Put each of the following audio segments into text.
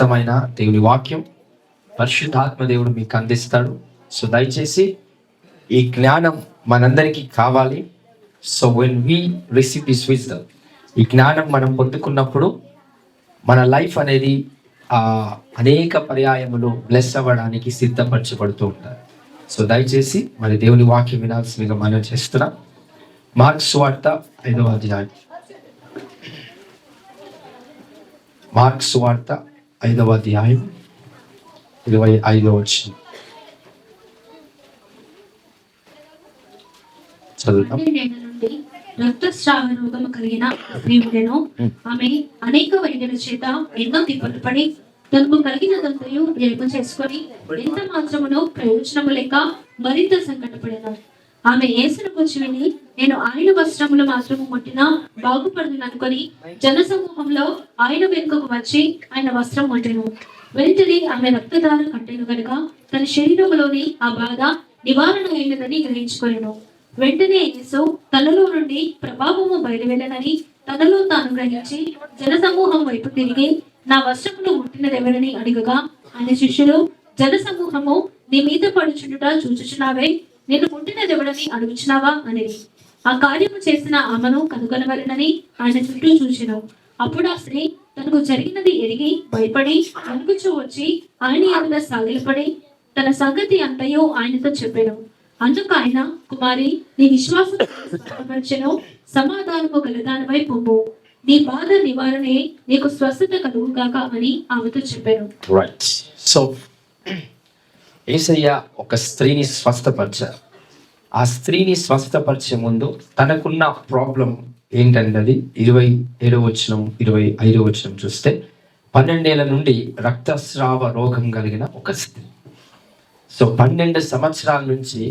దేవుని వాక్యం పరిశుద్ధాత్మ దేవుడు మీకు అందిస్తాడు. సో దయచేసి ఈ జ్ఞానం మనందరికీ కావాలి. So when we receive this wisdom, ఈ జ్ఞానం మనం పొందుకున్నప్పుడు మన లైఫ్ అనేది అనేక పర్యాయములు బ్లెస్ అవ్వడానికి సిద్ధపరచబడుతూ ఉంటారు. సో దయచేసి మరి దేవుని వాక్యం వినాల్సిందిగా మనం చేస్తున్నాం. మార్క్స్ వార్త 5వ అధ్యాయం. మార్క్స్ వార్త 5వ అధ్యాయం 25వ వచనం చదువుతాం. రక్తస్రావ రోగము కలిగిన స్త్రీలను ఆమె అనేక వైద్యుల చేత ఎన్నో తిప్పలు పడి తనకు కలిగినదంతయు వ్యయం చేసుకొని ఎంత మాత్రమునో ప్రయోజనము లేక మరింత సంకటపడిన ఆమె యేసును గురించి విని నేను ఆయన వస్త్రములు మాత్రము ముట్టినా బాగుపడదు అనుకొని జనసమూహంలో ఆయన వెనుకకు వచ్చి ఆయన వస్త్రం ముట్టెను. వెంటనే ఆమె రక్తధార కట్టెను గనుక తన శరీరంలోని ఆ బాధ నివారణ అయినదని గ్రహించుకొనెను. వెంటనే యేసు తనలో నుండి ప్రభావము బయలువెళ్ళనని తనలో తాను గ్రహించి జనసమూహం వైపు తిరిగి నా వస్త్రములు ముట్టినదెవరని అడిగగా ఆయన శిష్యులు, జనసమూహము నీ మీద పడుచుండుట చూచుచున్నావే, నేను ముట్టినదెవరని అడుగుచున్నావా అనేది. ఆ కార్యము చేసిన ఆమెను కనుగొనవలెనని ఆయన చుట్టూ చూచెను. అప్పుడు ఆ స్త్రీ తనకు జరిగినది ఎరిగి భయపడి వణుకుచూ వచ్చి ఆయన ఎదుట సాగిలపడి తన సంగతి అంతయో ఆయనతో చెప్పాను. అందుకు ఆయన, కుమారి, నీ విశ్వాసం సమాధానము గలదానిపై పొమ్ము, నీ బాధ నివారణే నీకు స్వస్థత కలుగుగాక అని ఆమెతో చెప్పాను. రైట్. సో యేసయ్య ఒక స్త్రీని స్వస్థపరిచారు. ఆ స్త్రీని స్వస్థపరిచే ముందు తనకున్న ప్రాబ్లం ఏంటన్నది 27వ వచనం 25వ వచనం చూస్తే 12 ఏళ్ల నుండి రక్తస్రావ రోగం కలిగిన ఒక స్త్రీ. సో 12 సంవత్సరాల నుంచి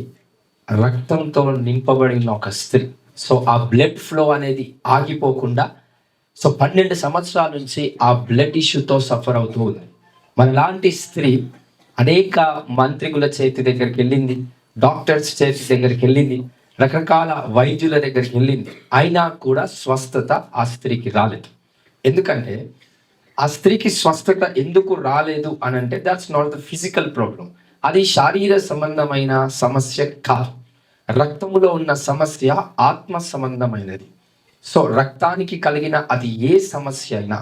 రక్తంతో నింపబడిన ఒక స్త్రీ. సో ఆ బ్లడ్ ఫ్లో అనేది ఆగిపోకుండా, సో 12 సంవత్సరాల నుంచి ఆ బ్లడ్ ఇష్యూతో సఫర్ అవుతూ ఉంది. మనలాంటి స్త్రీ అనేక మంత్రికుల చేతి దగ్గరికి వెళ్ళింది, డాక్టర్స్ చేతి దగ్గరికి వెళ్ళింది, రకరకాల వైద్యుల దగ్గరికి వెళ్ళింది, అయినా కూడా స్వస్థత ఆ స్త్రీకి రాలేదు. ఎందుకంటే ఆ స్త్రీకి స్వస్థత ఎందుకు రాలేదు అని అంటే, that's not the physical problem. అది శారీర సంబంధమైన సమస్య కాదు. రక్తములో ఉన్న సమస్య ఆత్మ సంబంధమైనది. సో రక్తానికి కలిగిన అది ఏ సమస్య అయినా,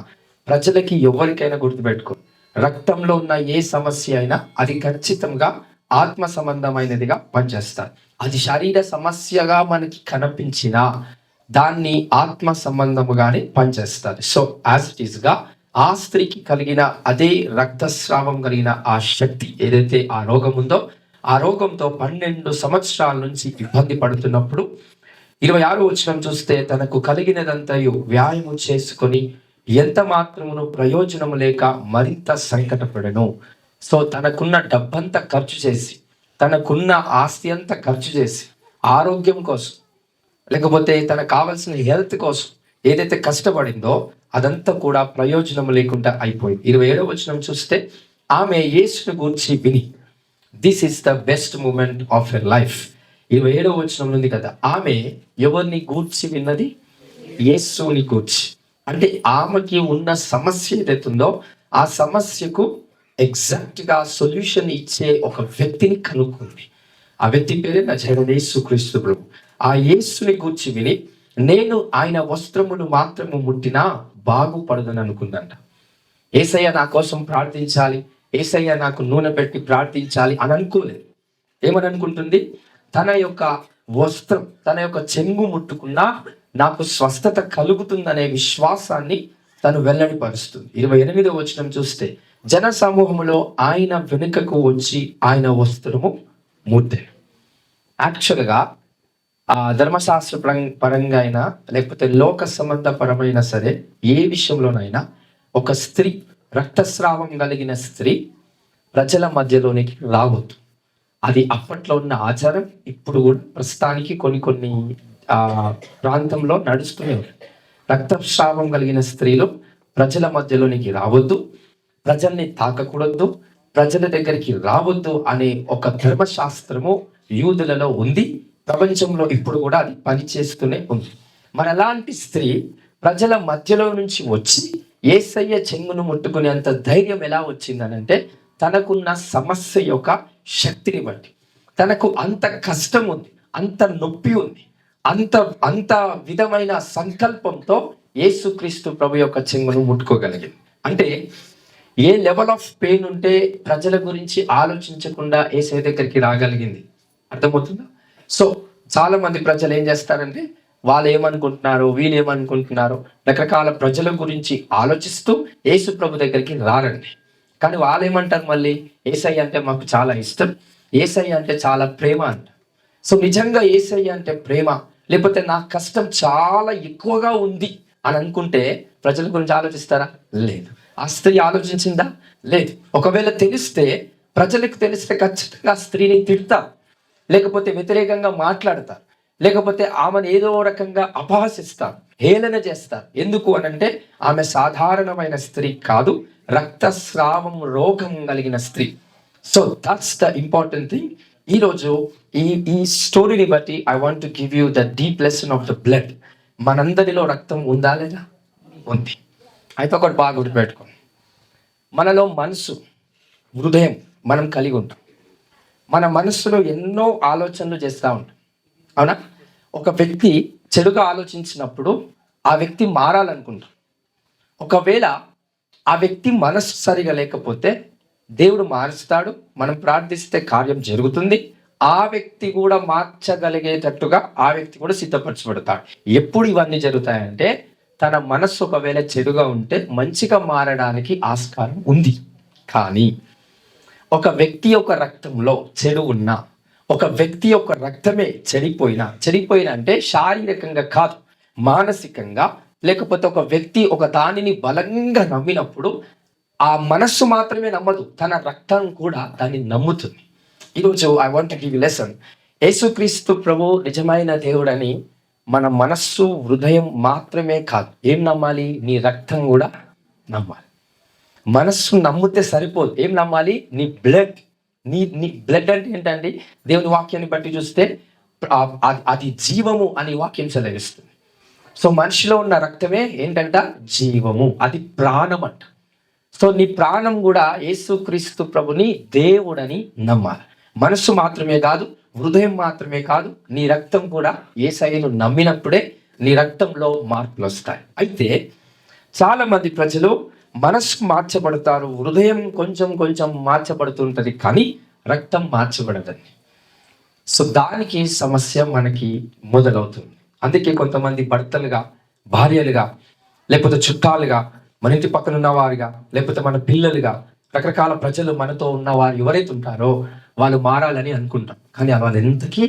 ప్రజలకి ఎవరికైనా గుర్తుపెట్టుకో, రక్తంలో ఉన్న ఏ సమస్య అయినా అది ఖచ్చితంగా ఆత్మ సంబంధమైనదిగా పనిచేస్తారు. అది శరీర సమస్యగా మనకి కనిపించినా దాన్ని ఆత్మ సంబంధముగానే పనిచేస్తారు. సో యాజ్ ఇట్ ఈస్ గా ఆ స్త్రీకి కలిగిన అదే రక్తస్రావం కలిగిన ఆ శక్తి ఏదైతే ఆ రోగం ఉందో, ఆ రోగంతో 12 సంవత్సరాల నుంచి ఇబ్బంది పడుతున్నప్పుడు 26వ వచనం చూస్తే తనకు కలిగినదంతయు వ్యాయామం చేసుకొని ఎంత మాత్రమును ప్రయోజనము లేక మరింత సంకటపడెను. సో తనకున్న డబ్బంతా ఖర్చు చేసి, తనకున్న ఆస్తి అంతా ఖర్చు చేసి, ఆరోగ్యం కోసం లేకపోతే తనకు కావాల్సిన హెల్త్ కోసం ఏదైతే కష్టపడిందో అదంతా కూడా ప్రయోజనం లేకుండా అయిపోయింది. 27వ వచనం చూస్తే ఆమె యేసుని గూర్చి విని, this is the best moment of your life. 27వ వచనం ఉంది కదా, ఆమె ఎవరిని గూర్చి విన్నది? యేసుని గూర్చి. అంటే ఆమెకి ఉన్న సమస్య ఏదైతుందో ఆ సమస్యకు ఎగ్జాక్ట్గా సొల్యూషన్ ఇచ్చే ఒక వ్యక్తిని కనుక్కుంది. ఆ వ్యక్తి పేరే నజరేయుడైన యేసుక్రీస్తు ప్రభు. ఆ యేసుని గూర్చి విని, నేను ఆయన వస్త్రములు మాత్రము ముట్టినా బాగుపడదని అనుకుందంట. యేసయ్య నా కోసం ప్రార్థించాలి, యేసయ్య నాకు నూనె పెట్టి ప్రార్థించాలి అని అనుకోలేదు. ఏమని అనుకుంటుంది? తన యొక్క వస్త్రం, తన యొక్క చెంగు ముట్టుకున్నా నాకు స్వస్థత కలుగుతుందనే విశ్వాసాన్ని తను వెల్లడిపరుస్తుంది. 28వ వచనం చూస్తే జన సమూహంలో ఆయన వెనుకకు వచ్చి ఆయన వస్త్రము ముట్టాడు. యాక్చువల్గా ధర్మశాస్త్ర పరంగా అయినా లేకపోతే లోక సంబంధ పరమైన సరే ఏ విషయంలోనైనా ఒక స్త్రీ, రక్తస్రావం కలిగిన స్త్రీ ప్రజల మధ్యలోనికి రావద్దు. అది అప్పట్లో ఉన్న ఆచారం. ఇప్పుడు కూడా ప్రస్తుతానికి కొన్ని ప్రాంతంలో నడుస్తూనే ఉంది. రక్తస్రావం కలిగిన స్త్రీలు ప్రజల మధ్యలోనికి రావద్దు, ప్రజల్ని తాకకూడదు, ప్రజల దగ్గరికి రావద్దు అనే ఒక ధర్మశాస్త్రము యూదులలో ఉంది. ప్రపంచంలో ఇప్పుడు కూడా అది పనిచేస్తూనే ఉంది. మరి అలాంటి స్త్రీ ప్రజల మధ్యలో నుంచి వచ్చి యేసయ్య చెంగును ముట్టుకునేంత ధైర్యం ఎలా వచ్చిందనంటే తనకున్న సమస్య యొక్క శక్తిని బట్టి. తనకు అంత కష్టం ఉంది, అంత నొప్పి ఉంది, అంత అంత విధమైన సంకల్పంతో యేసుక్రీస్తు ప్రభు యొక్క చెంగును ముట్టుకోగలిగింది. అంటే ఏ లెవెల్ ఆఫ్ పెయిన్ ఉంటే ప్రజల గురించి ఆలోచించకుండా యేసయ్య దగ్గరికి రాగలిగింది. అర్థమవుతుందా? సో చాలా మంది ప్రజలు ఏం చేస్తారంటే వాళ్ళు ఏమనుకుంటున్నారో వీళ్ళు ఏమనుకుంటున్నారో రకరకాల ప్రజల గురించి ఆలోచిస్తూ యేసు ప్రభు దగ్గరికి రారండి. కానీ వాళ్ళు ఏమంటారు, మళ్ళీ యేసయ్య అంటే మాకు చాలా ఇష్టం, యేసయ్య అంటే చాలా ప్రేమ అంట. సో నిజంగా యేసయ్య అంటే ప్రేమ, లేకపోతే నా కష్టం చాలా ఎక్కువగా ఉంది అని అనుకుంటే ప్రజల గురించి ఆలోచిస్తారా? లేదు. ఆ స్త్రీ ఆలోచించిందా? లేదు. ఒకవేళ తెలిస్తే, ప్రజలకు తెలిస్తే ఖచ్చితంగా ఆ స్త్రీని తిడతారు, లేకపోతే వ్యతిరేకంగా మాట్లాడతారు, లేకపోతే ఆమెను ఏదో రకంగా అపహసిస్తారు, హేళన చేస్తారు. ఎందుకు అనంటే ఆమె సాధారణమైన స్త్రీ కాదు, రక్తస్రావం రోగం కలిగిన స్త్రీ. So that's the important thing. ఈరోజు ఈ స్టోరీని బట్టి I want to give you the deep lesson of the blood. మనందరిలో రక్తం ఉందా లేదా? ఉంది. అయితే ఒకటి బాగా గుర్తుపెట్టుకోండి, మనలో మనసు, హృదయం మనం కలిగి ఉంటాం. మన మనస్సులో ఎన్నో ఆలోచనలు చేస్తూ ఉంటాం, అవునా? ఒక వ్యక్తి చెడుగా ఆలోచించినప్పుడు ఆ వ్యక్తి మారాలనుకుంటాం. ఒకవేళ ఆ వ్యక్తి మనస్సు సరిగా లేకపోతే దేవుడు మారుస్తాడు, మనం ప్రార్థిస్తే కార్యం జరుగుతుంది, ఆ వ్యక్తి కూడా మార్చగలిగేటట్టుగా ఆ వ్యక్తి కూడా సిద్ధపరచబడతాడు. ఎప్పుడు ఇవన్నీ జరుగుతాయంటే తన మనస్సు ఒకవేళ చెడుగా ఉంటే మంచిగా మారడానికి ఆస్కారం ఉంది. కానీ ఒక వ్యక్తి యొక్క రక్తంలో చెడు ఉన్నా, ఒక వ్యక్తి యొక్క రక్తమే చెడిపోయినా అంటే శారీరకంగా కాదు, మానసికంగా, లేకపోతే ఒక వ్యక్తి ఒక దానిని బలంగా నమ్మినప్పుడు ఆ మనస్సు మాత్రమే నమ్మదు, తన రక్తం కూడా దాన్ని నమ్ముతుంది. ఈరోజు I want to give you lesson. యేసుక్రీస్తు ప్రభు నిజమైన దేవుడని మన మనస్సు, హృదయం మాత్రమే కాదు, ఏం నమ్మాలి? నీ రక్తం కూడా నమ్మాలి. మనస్సు నమ్మితే సరిపోదు, ఏం నమ్మాలి? నీ బ్లడ్. నీ బ్లడ్ అంటే ఏంటండి? దేవుని వాక్యాన్ని బట్టి చూస్తే అది జీవము అని వాక్యం సెలవిస్తుంది. సో మనిషిలో ఉన్న రక్తమే ఏంటంట? జీవము, అది ప్రాణం అంట. సో నీ ప్రాణం కూడా యేసుక్రీస్తు ప్రభుని దేవుడని నమ్మాలి. మనస్సు మాత్రమే కాదు, హృదయం మాత్రమే కాదు, నీ రక్తం కూడా యేసయ్యను నమ్మినప్పుడే నీ రక్తంలో మార్పులు వస్తాయి. అయితే చాలా మంది ప్రజలు మనస్సు మార్చబడతారు, హృదయం కొంచెం కొంచెం మార్చబడుతుంటది, కానీ రక్తం మార్చబడదండి. సో దానికి సమస్య మనకి మొదలవుతుంది. అందుకే కొంతమంది భర్తలుగా, భార్యలుగా, లేకపోతే చుట్టాలుగా, మన ఇంటి పక్కన ఉన్నవారుగా, లేకపోతే మన పిల్లలుగా, రకరకాల ప్రజలు మనతో ఉన్నవారు ఎవరైతే ఉంటారో వాళ్ళు మారాలని అనుకుంటాం, కానీ వాళ్ళు ఎంతకీ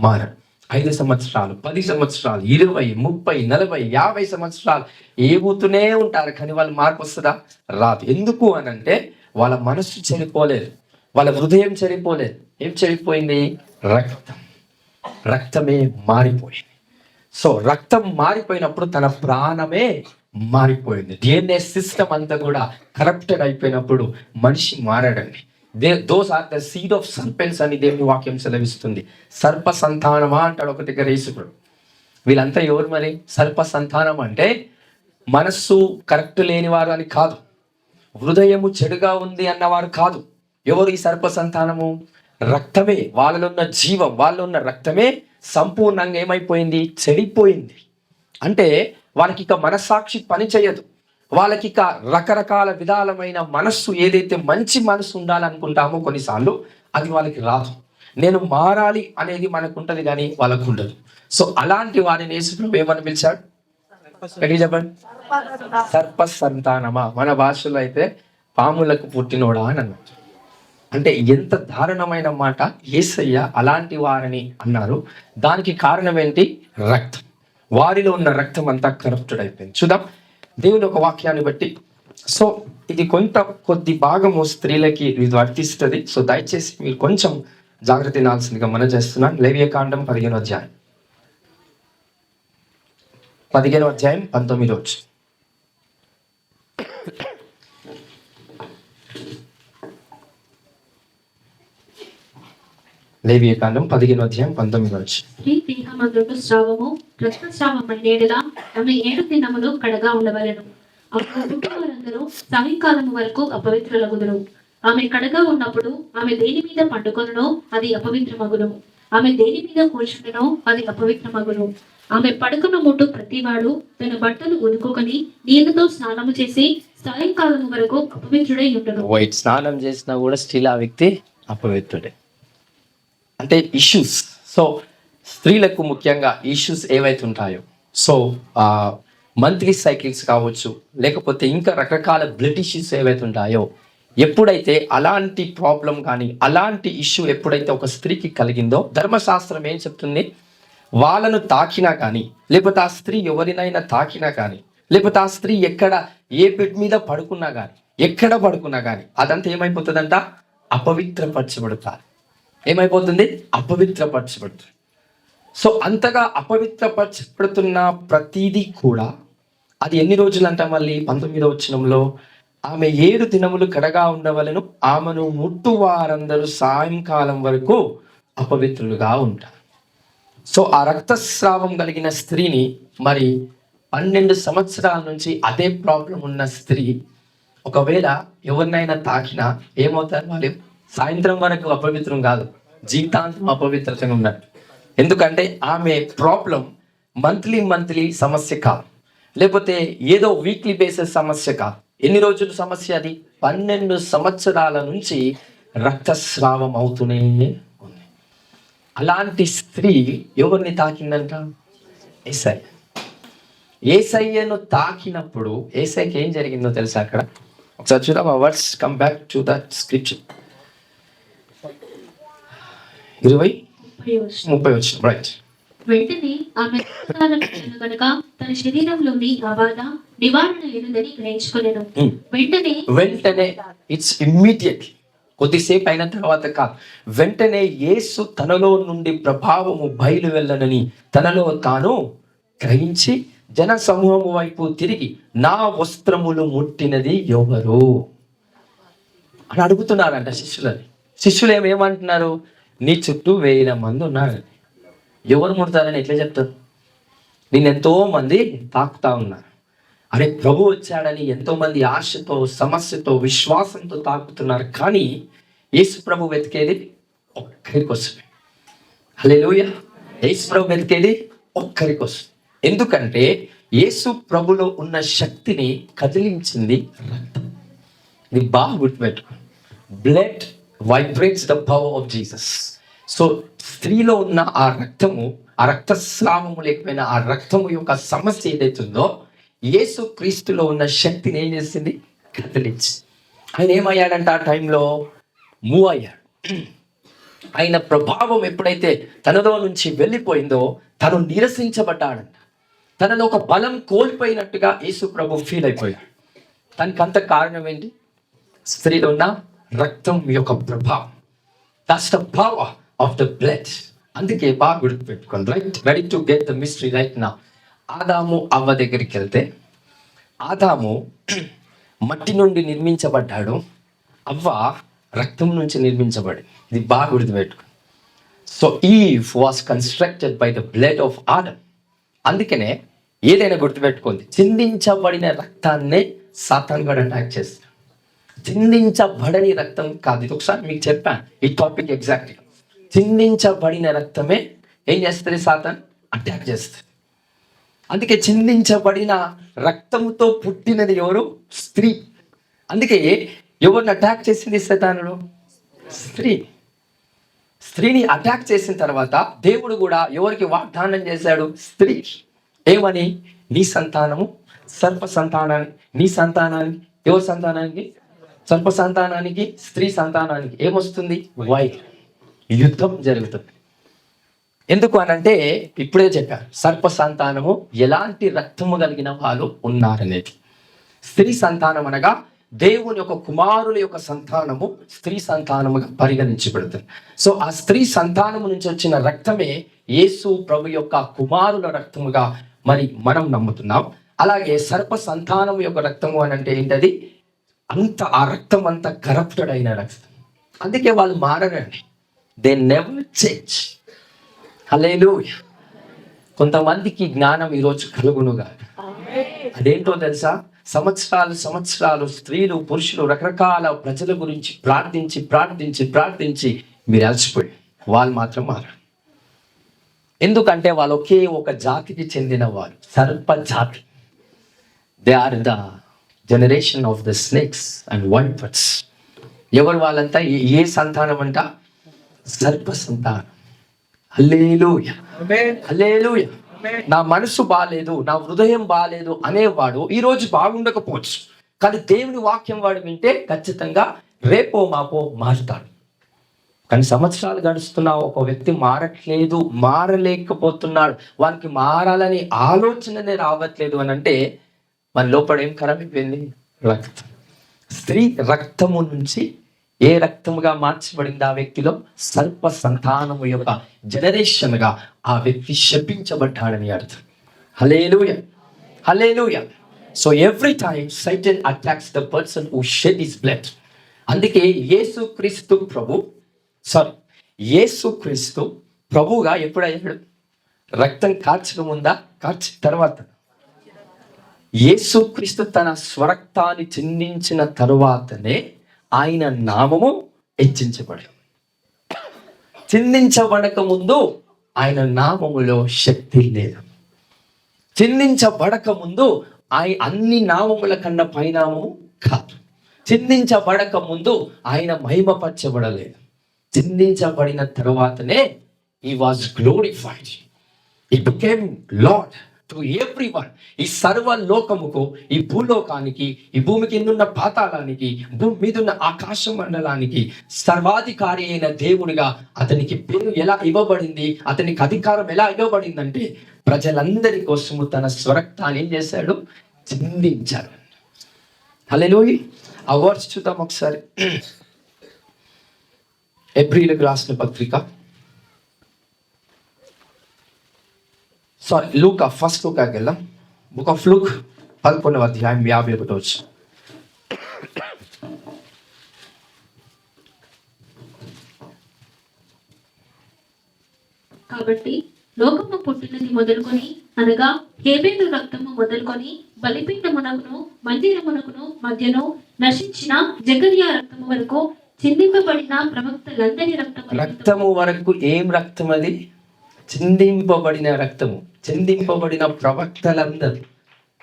మారరు. 5 సంవత్సరాలు, 10 సంవత్సరాలు, 20, 30, 40, 50 సంవత్సరాలు ఏగుతూనే ఉంటారు, కానీ వాళ్ళు మార్పు వస్తుందా? రాదు. ఎందుకు అనంటే వాళ్ళ మనస్సు చెడిపోలేదు, వాళ్ళ హృదయం చెడిపోలేదు. ఏం చెడిపోయింది? రక్తమే మారిపోయింది. సో రక్తం మారిపోయినప్పుడు తన ప్రాణమే మారిపోయింది. DNA సిస్టమ్ అంతా కూడా కరప్టెడ్ అయిపోయినప్పుడు మనిషి మారాడండి. Those are the seed of serpents అని దేవుని వాక్యం సెలవిస్తుంది. సర్ప సంతానమా అంటాడు ఒక దగ్గర యేసుప్రభు. వీళ్ళంతా ఎవరు మరి? సర్ప సంతానం అంటే మనస్సు కరెక్ట్ లేనివారు అని కాదు, హృదయము చెడుగా ఉంది అన్నవారు కాదు. ఎవరు ఈ సర్ప సంతానము? రక్తమే, వాళ్ళలో ఉన్న జీవం, వాళ్ళలో ఉన్న రక్తమే సంపూర్ణంగా ఏమైపోయింది? చెడిపోయింది. అంటే వాళ్ళకి ఇక మనస్సాక్షి పని చేయదు, వాళ్ళకి ఇక రకరకాల విధాలమైన మనస్సు, ఏదైతే మంచి మనస్సు ఉండాలనుకుంటామో కొన్నిసార్లు అది వాళ్ళకి రాదు. నేను మారాలి అనేది మనకు ఉంటుంది, కానీ వాళ్ళకు ఉండదు. సో అలాంటి వారిని యేసు ఏమని పిలిచాడు? చెప్పండి. సర్ప సంతానమా, మన భాషలో అయితే పాములకు పుట్టినోడా అని అన్నట్టు. అంటే ఎంత దారుణమైన మాట. యేసయ్య అలాంటి వారిని అన్నారు. దానికి కారణం ఏంటి? రక్తం. వారిలో ఉన్న రక్తం అంతా కరప్టెడ్ అయిపోయింది. చూద్దాం దేవుని ఒక వాక్యాన్ని బట్టి. సో ఇది కొద్ది భాగము స్త్రీలకి ఇది వర్తిస్తుంది. సో దయచేసి మీరు కొంచెం జాగ్రత్త వినాల్సిందిగా మనం చేస్తున్నాను. లేవియకాండం 15వ అధ్యాయం 19వ. లేవియకాండం 15వ అధ్యాయం 19వ. స్త్రీ దేహమందు స్రావము రక్తస్రావమైన యెడల ఆమె 7 దినములు కడగా ఉండవలెను. అప్పుడు పుట్టువారందరూ సాయంకాలం వరకు అపవిత్రులగుదురు. ఆమె కడగా ఉన్నప్పుడు ఆమె దేని మీద పండుకొనునో అది అపవిత్రమగును. ఆమె దేని మీద కూర్చుండునో అది అపవిత్రమగును. ఆమె పడుకున్న ముట్టు ప్రతివాడు తన బట్టలు ఉదుకుకొని నీళ్లతో స్నానము చేసి సాయంకాలం వరకు అపవిత్రుడై ఉండును. వైట్ స్నానం చేసినా కూడా స్టిల్ ఆ వ్యక్తి అపవిత్రుడే. అంటే ఇష్యూస్. సో స్త్రీలకు ముఖ్యంగా ఇష్యూస్ ఏవైతే ఉంటాయో, సో మంత్లీ సైకిల్స్ కావచ్చు, లేకపోతే ఇంకా రకరకాల బ్లడ్ ఇష్యూస్ ఏవైతే ఉంటాయో, ఎప్పుడైతే అలాంటి ప్రాబ్లం కానీ అలాంటి ఇష్యూ ఎప్పుడైతే ఒక స్త్రీకి కలిగిందో, ధర్మశాస్త్రం ఏం చెప్తుంది? వాళ్ళను తాకినా కానీ, లేకపోతే ఆ స్త్రీ ఎవరినైనా తాకినా కానీ, లేకపోతే ఆ స్త్రీ ఏ బెడ్ మీద పడుకున్నా కానీ, ఎక్కడ పడుకున్నా కానీ అదంతా ఏమైపోతుందంట? అపవిత్రపరచబడతారు. ఏమైపోతుంది? అపవిత్రపరచబడుతుంది. సో అంతగా అపవిత్రపరచబడుతున్న ప్రతిదీ కూడా అది ఎన్ని రోజులు అంట? మళ్ళీ 19వ వచనంలో ఆమె 7 దినములు కడగా ఉండవలను, ఆమెను ముట్టు వారందరూ సాయంకాలం వరకు అపవిత్రులుగా ఉంటారు. సో ఆ రక్తస్రావం కలిగిన స్త్రీని, మరి 12 సంవత్సరాల నుంచి అదే ప్రాబ్లం ఉన్న స్త్రీ ఒకవేళ ఎవరినైనా తాకినా ఏమవుతారు? వాళ్ళు సాయంత్రం వరకు అపవిత్రం కాదు, జీవితాంతం అపవిత్రంగా ఉన్నట్టు. ఎందుకంటే ఆమె ప్రాబ్లం మంత్లీ సమస్య కాదు, లేకపోతే ఏదో వీక్లీ బేసిస్ సమస్య కాదు. ఎన్ని రోజుల సమస్య అది? 12 సంవత్సరాల నుంచి రక్తస్రావం అవుతూనే ఉంది. అలాంటి స్త్రీ ఎవరిని తాకిందంట? యేసయ్య. యేసయ్యను తాకినప్పుడు యేసయ్యకి ఏం జరిగిందో తెలుసా? అక్కడ ఒకసారి చూద్దాం. ఆ words come back to that scripture. 20-30 వచ్చిన రైట్. వెంటనే ఆమె రక్తస్రావం గనుక తన శరీరంలోని ఆ బాధ నివారణ లేనిదని గ్రహించుకొనెను. వెంటనే ఇట్స్ ఇమ్మీడియట్లీ, కొద్దిసేపు అయిన తర్వాత కాదు, వెంటనే యేసు తనలో నుండి ప్రభావము బయలు వెళ్ళనని తనలో తాను గ్రహించి జన సమూహము వైపు తిరిగి, నా వస్త్రములు ముట్టినది ఎవరు అని అడుగుతున్నారంట శిష్యులని. శిష్యులు ఏమంటున్నారు? నీ చుట్టూ 1000 మంది ఉన్నారు, ఎవరు ముడతారని ఎట్లా చెప్తారు? నేను ఎంతో మంది తాకుతా ఉన్నారు. అరే ప్రభు వచ్చాడని ఎంతో మంది ఆశతో, సమస్యతో, విశ్వాసంతో తాకుతున్నారు. కానీ యేసు ప్రభు వెతికేది ఒక్కరి కోసమే. హల్లెలూయా. యేసు ప్రభు వెతికేది ఒక్కరి కోసం. ఎందుకంటే యేసు ప్రభులో ఉన్న శక్తిని కదిలించింది రక్తం. ఇది బాగా గుర్తుపెట్టుకో. Blood vibrates the power of Jesus. So స్త్రీలో ఉన్న ఆ రక్తము, ఆ రక్తస్రావము లేకపోయినా ఆ రక్తము యొక్క సమస్య ఏదైతుందో, యేసు క్రీస్తులో ఉన్న శక్తిని ఏం చేసింది? కదిలించి. ఆయన ఏమయ్యాడంట? ఆ టైంలో మూవ్ అయ్యాడు. ఆయన ప్రభావం ఎప్పుడైతే తనలో నుంచి వెళ్ళిపోయిందో, తను నిరసించబడ్డాడంట. తనలో ఒక బలం కోల్పోయినట్టుగా యేసు ప్రభు ఫీల్ అయిపోయాడు. దానికి అంత కారణం ఏంటి? స్త్రీలో ఉన్న రక్తం యొక్క ప్రభావం. That's the power of the blood. అందుకే బాగా గుర్తుపెట్టుకోండి. Right, ready to get the mystery right నా. ఆదాము అవ్వ దగ్గరికి వెళ్తే, ఆదాము మట్టి నుండి నిర్మించబడ్డాడు, అవ్వ రక్తం నుంచి నిర్మించబడింది. ఇది బాగా గుర్తుపెట్టుకోండి. So eve was constructed by the blood of Adam. అందుకనే ఏదైనా గుర్తుపెట్టుకోండి, చిందించబడిన రక్తాన్నే సాతాను కూడా అటాక్ చేస్తాడు. చిందించబడని రక్తం కాదు. ఇది ఒకసారి మీకు చెప్పాను ఈ టాపిక్ ఎగ్జాక్ట్గా. చిందించబడిన రక్తమే ఏం చేస్తుంది? సాతాను అటాక్ చేస్తుంది. అందుకే చిందించబడిన రక్తంతో పుట్టినది ఎవరు? స్త్రీ. అందుకే ఎవరిని అటాక్ చేసింది సాతానుడు? స్త్రీ. స్త్రీని అటాక్ చేసిన తర్వాత దేవుడు కూడా ఎవరికి వాగ్దానం చేశాడు? స్త్రీ. ఏమని? నీ సంతానము సర్ప సంతానానికి, నీ సంతానానికి, ఎవరి సంతానానికి? సర్ప సంతానానికి, స్త్రీ సంతానానికి ఏమొస్తుంది? యుద్ధం జరుగుతుంది. ఎందుకు అనంటే ఇప్పుడే చెప్పారు, సర్ప సంతానము ఎలాంటి రక్తము కలిగిన వాళ్ళు ఉన్నారనేది. స్త్రీ సంతానం అనగా దేవుని యొక్క కుమారుల యొక్క సంతానము స్త్రీ సంతానముగా పరిగణించబడుతుంది. సో ఆ స్త్రీ సంతానము నుంచి వచ్చిన రక్తమే యేసు ప్రభు యొక్క కుమారుల రక్తముగా మరి మనం నమ్ముతున్నాం. అలాగే సర్ప సంతానం యొక్క రక్తము అని అంటే ఏంటది? అంత ఆ రక్తం అంత కరప్టెడ్ అయిన రక్తం. అందుకే వాళ్ళు మారరండి. They never change. హల్లెలూయా. కొంతమందికి జ్ఞానం ఈరోజు కలుగునుగా. అదేంటో తెలుసా? సంవత్సరాలు స్త్రీలు పురుషులు రకరకాల ప్రజల గురించి ప్రార్థించి మీరు అలసిపోయి వాళ్ళు మాత్రం మారారు. ఎందుకంటే వాళ్ళు ఒకే ఒక జాతికి చెందిన వారు, సర్ప జాతి. They are the generation of the snakes and vipers. ఎవరు వాళ్ళంతా? ఏ సంతానం అంట? సర్ప సంతానం. హల్లెలూయా, హల్లెలూయా. నా మనసు బాలేదు, నా హృదయం బాలేదు అనేవాడు ఈరోజు బాగుండకపోవచ్చు, కానీ దేవుని వాక్యం వాడు వింటే ఖచ్చితంగా రేపో మాపో మారుతాడు. కానీ సంవత్సరాలు గడుస్తున్నా ఒక వ్యక్తి మారలేకపోతున్నాడు, వానికి మారాలని ఆలోచననే రావట్లేదు అని అంటే మన లోపల ఏం ఖరాబ్ అయిపోయింది? రక్తం. స్త్రీ రక్తము నుంచి ఏ రక్తముగా మార్చబడింది ఆ వ్యక్తిలో? సర్ప సంతానము యొక్క జనరేషన్గా ఆ వ్యక్తి శపించబడ్డాడని అర్థం. Hallelujah, hallelujah. So every time Satan attacks the person who shed his blood. అందుకే యేసుక్రీస్తు ప్రభువుగా ఎప్పుడయ్యాడు? రక్తం కార్చడం ఉందా? కార్చిన తర్వాత. యేసుక్రీస్తు తన స్వరక్తాన్ని చిందించిన తరువాతనే ఆయన నామము హెచ్చించబడింది. చిందించబడక ముందు ఆయన నామములో శక్తి లేదు. చిందించబడక ముందు ఆయన అన్ని నామముల కన్నా పైనామము కాదు. చిందించబడక ముందు ఆయన మహిమపరచబడలేదు. చిందించబడిన తరువాతనే he was glorified. He became Lord to everyone. ఈ సర్వలోకముకు, ఈ భూలోకానికి, ఈ భూమి కింద ఉన్న పాతాళానికి, భూమి మీద ఉన్న ఆకాశ మండలానికి సర్వాధికారి అయిన దేవునిగా అతనికి పేరు ఎలా ఇవ్వబడింది, అతనికి అధికారం ఎలా ఇవ్వబడిందంటే ప్రజలందరి కోసము తన స్వరక్తాన్ని ఏం చేశాడు? చిందించాడు. హల్లెలూయా. ఆ వర్డ్స్ చూద్దాం ఒకసారి. హెబ్రీయులకు రాసిన పత్రిక, లూకా, ఫస్ట్ లూకాకి వెళ్దాం. బుక్ ఆఫ్ లూక్ 11వ అధ్యాయం 51వ వచనం. కాబట్టి లోకము పుట్టినది మొదలుకొని, అనగా హేబేలు రక్తము మొదలుకొని బలిపీఠమునకును మందిరమునకును మధ్యను నశించిన జకర్యా రక్తము వరకు చిందింపబడిన ప్రవక్తలందరి రక్తము వరకు. ఏం రక్తం అది? చిందింపబడిన రక్తము. చిందింపబడిన ప్రవక్తలందరూ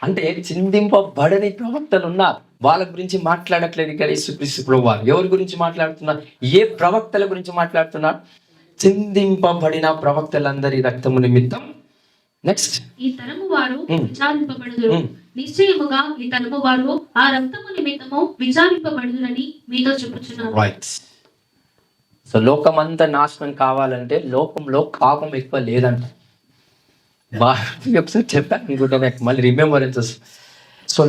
అంటే చిందింపబడని ప్రవక్తలు ఉన్నారు. వాళ్ళ గురించి మాట్లాడట్లేదు ఇక్కడ యేసుక్రీస్తు ప్రభువారు. ఎవరి గురించి మాట్లాడుతున్నారు? ఏ ప్రవక్తల గురించి మాట్లాడుతున్నారు? చిందింపబడిన ప్రవక్తలందరి రక్తము నిమిత్తం. నెక్స్ట్, ఈ తరము వారు విచారింపబడుదురు. నిశ్చయముగా ఈ తరము వారు ఆ రక్తము నిమిత్తము విచారింపబడుదురని మీతో చెప్పుచున్నాను. రైట్. సో లోకమంతా నాశనం కావాలంటే లోకంలో పాపం ఎక్కువ లేదంట. ఒకసారి చెప్పాను అనుకుంటా, నాకు మళ్ళీ రిమెంబరెన్సెస్. సో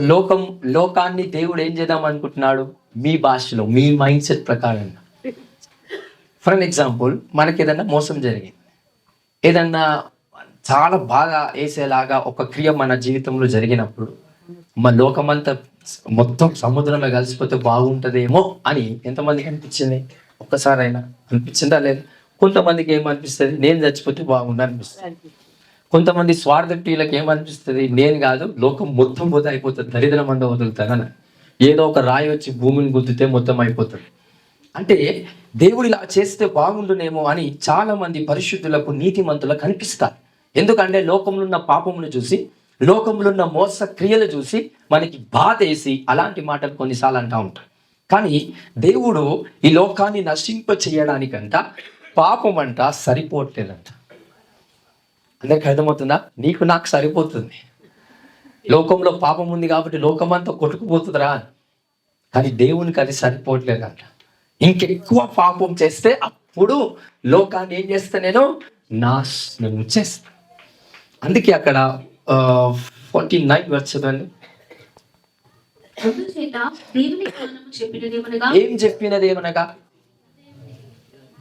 లోకాన్ని దేవుడు ఏం చేద్దాం అనుకుంటున్నాడు? మీ భాషలో, మీ మైండ్ సెట్ ప్రకారం. ఫర్ అన్ ఎగ్జాంపుల్, మనకి ఏదన్నా మోసం జరిగింది, ఏదన్నా చాలా బాగా వేసేలాగా ఒక క్రియ మన జీవితంలో జరిగినప్పుడు మన లోకమంతా మొత్తం సముద్రంలో కలిసిపోతే బాగుంటుందేమో అని ఎంతమందికి అనిపించింది? ఒక్కసారైనా అనిపించిందా? లేదు. కొంతమందికి ఏమనిపిస్తుంది? నేను చచ్చిపోతే బాగుండు అనిపిస్తుంది. కొంతమంది స్వార్థప్రియులకు ఏమనిపిస్తుంది? నేను కాదు, లోకం మొత్తం పోతే అయిపోతుంది, దరిద్రం అంతా వదులుతానని. ఏదో ఒక రాయి వచ్చి భూమిని గుద్దితే మొత్తం అయిపోతుంది. అంటే దేవుడు ఇలా చేస్తే బాగుండునేమో అని చాలా మంది పరిశుద్ధులకు, నీతిమంతులకు అనిపిస్తారు. ఎందుకంటే లోకంలో ఉన్న పాపమును చూసి, లోకంలో ఉన్న మోస క్రియలు చూసి మనకి బాధ వేసి అలాంటి మాటలు కొన్నిసార్లు అంటూ ఉంటాం. కానీ దేవుడు ఈ లోకాన్ని నశింప చేయడానికంట పాపం అంట సరిపోవట్లేదంట. అందరికి అర్థమవుతుందా? నీకు నాకు సరిపోతుంది, లోకంలో పాపం ఉంది కాబట్టి లోకమంతా కొట్టుకుపోతుందిరా. కానీ దేవునికి అది సరిపోవట్లేదంట. ఇంకెక్కువ పాపం చేస్తే అప్పుడు లోకాన్ని ఏం చేస్తా? నేను నాశనం చేస్తా. అందుకే అక్కడ 49 వర్షండి ఏం చెప్పినదేమనగా,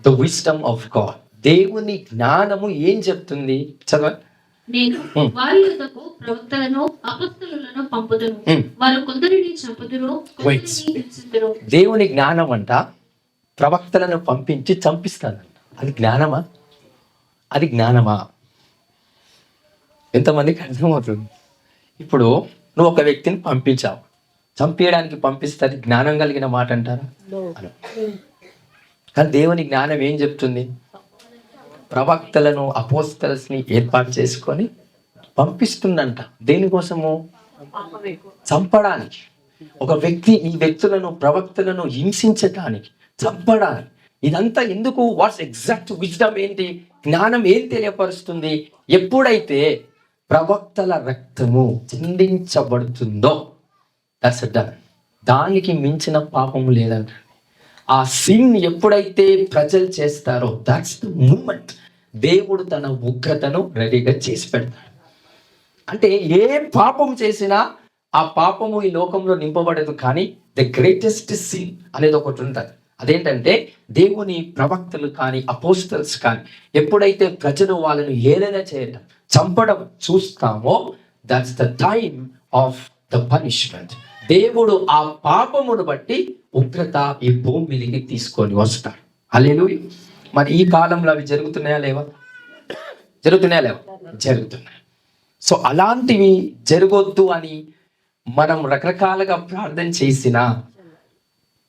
ద విజ్డమ్ ఆఫ్ గాడ్. దేవుని జ్ఞానము ఏం చెప్తుంది? చదవండి. నేను వారి యొద్దకు ప్రవక్తలను అపొస్తలులను పంపుదును, వారు కొందరిని చంపుదురు, కొందరిని హింసించుదురు. దేవుని జ్ఞానం అంట ప్రవక్తలను పంపించి చంపిస్తానంట. అది జ్ఞానమా? అది జ్ఞానమా? ఎంతమందికి అర్థమవుతుంది? ఇప్పుడు నువ్వు ఒక వ్యక్తిని పంపించావు, చంపేయడానికి పంపిస్తుంది జ్ఞానం కలిగిన మాట అంటారా? అను. కానీ దేవుని జ్ఞానం ఏం చెప్తుంది? ప్రవక్తలను అపోస్తలస్ని ఏర్పాటు చేసుకొని పంపిస్తుందంట. దేనికోసము? చంపడానికి. ఒక వ్యక్తి ఈ వ్యక్తులను ప్రవక్తలను హింసించటానికి, చంపడానికి. ఇదంతా ఎందుకు? వాట్స్ ఎగ్జాక్ట్ విజ్డమ్ ఏంటి? జ్ఞానం ఏం తెలియపరుస్తుంది? ఎప్పుడైతే ప్రవక్తల రక్తము చిందించబడుతుందో దట్స్ డన్. దానికి మించిన పాపము లేదంట. ఆ సిన్ ఎప్పుడైతే ప్రజలు చేస్తారో దట్స్ ద మూమెంట్ దేవుడు తన ఉగ్రతను రెడీగా చేసి పెడతాడు. అంటే ఏ పాపం చేసినా ఆ పాపము ఈ లోకంలో నింపబడదు, కానీ ద గ్రేటెస్ట్ సిన్ అనేది ఒకటి ఉంటుంది. అదేంటంటే దేవుని ప్రవక్తలు కానీ అపోస్తల్స్ కానీ ఎప్పుడైతే ప్రజలు వాళ్ళను ఏదైనా చేయడం, చంపడం చూస్తామో that's the time of the punishment. దేవుడు ఆ పాపమును బట్టి ఉగ్రత ఈ భూమి మీదకి తీసుకొని వస్తాడు. హల్లెలూయా. మరి ఈ కాలంలో అవి జరుగుతున్నాయా లేవా? జరుగుతున్నాయి. సో అలాంటివి జరగొద్దు అని మనం రకరకాలుగా ప్రార్థన చేసినా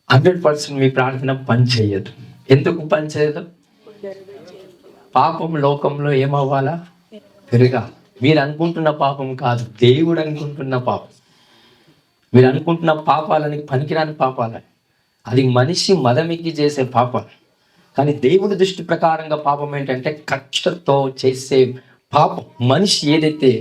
100% మీ ప్రార్థన పని చేయదు. ఎందుకు పని చేయదు? పాపం లోకంలో ఏమవ్వాలా? పెరగాలి. మీరు అనుకుంటున్న పాపం కాదు, దేవుడు అనుకుంటున్న పాపం. మీరు అనుకుంటున్న పాపాలని పనికిరాని పాపాలని, అది మనిషి మదమెక్కి చేసే పాపాలు. కానీ దేవుడి దృష్టి ప్రకారంగా పాపం ఏంటంటే కక్షతో చేసే పాపం. మనిషి ఏదైతే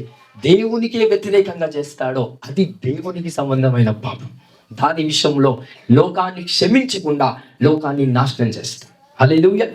దేవునికే వ్యతిరేకంగా చేస్తాడో అది దేవునికి సంబంధమైన పాపం. దాని విషయంలో లోకాన్ని క్షమించకుండా లోకాన్ని నాశనం చేస్తాడు. హల్లెలూయా.